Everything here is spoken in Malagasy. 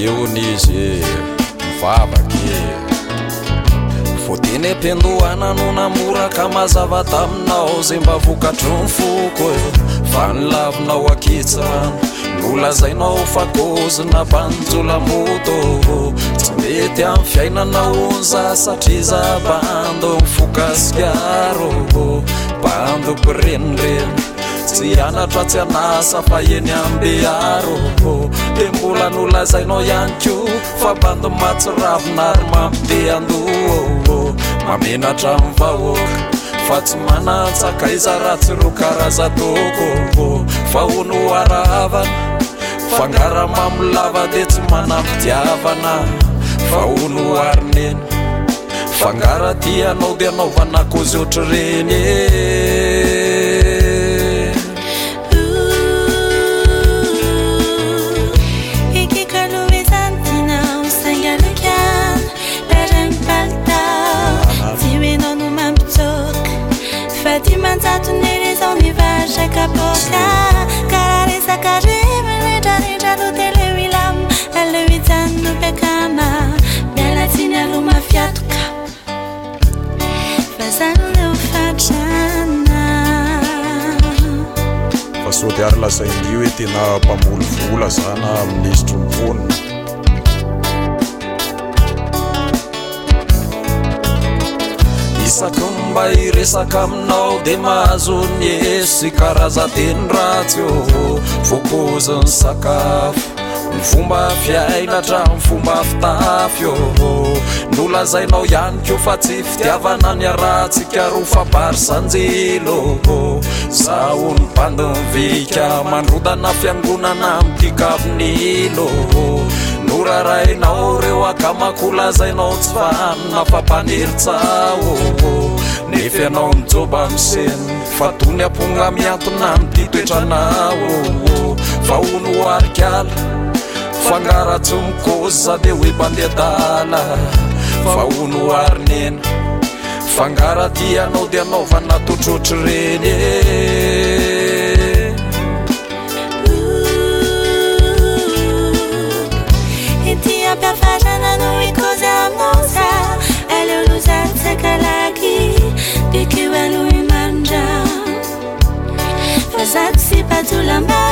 eonizy mivavaky foteny ampiandohana no namoraka mazava taminao zay mba vokatry ny foko fa nilavinao akitsirano nolazainao fa kozina banjola moto tsy mety amin'ny fiainanaonza satria za bando mifokasiaro bando mpirenireny tsy anatra tsy anasa fa eny ambearo de mbola nolazainao ihany ko fa bando matsiravina ary mampite andoha mamenatra mivahoaka fa tsy manatsaka iza ratsy ro karaza toko fa ono aravana fangara mamolava de tsy manampitiavana fa ono arineny fangara tianao de anaovana kozy ohatry reny Manzato nele zoni vasha kapoka Kararisa karima Reja do telewilam Alewizano pekama Bela tina luma fiatuka Fazano leo fachana Fasody ary lasaindio hoe tena mpamolo vola sana ministro mivonina isaky mba iresaka aminao de mahazo ny esy karaza teny ratsy fokoziny sakafo ny fomba fiainatra ny fomba fitafy nolazainao ihany ko fa tsy fitiavana ny aratsika ro famparisanjelo zaho ny bando mivika mandrodana fiangonana amity kavinilo norarainao reo akamakolazainao tsy fanina fampaneritsaho nefa ianao nijoba miseny fa tony amponga miantona amity toetranao fa ono arikala fangara tsy mikoza de hoe bandeha dala fa ono arinena fangara tianao de anaovana totrotry reny Piafajana no ikoza mosa Elo luzanza kalaki Bikiwa lui manja Fazak si patulamba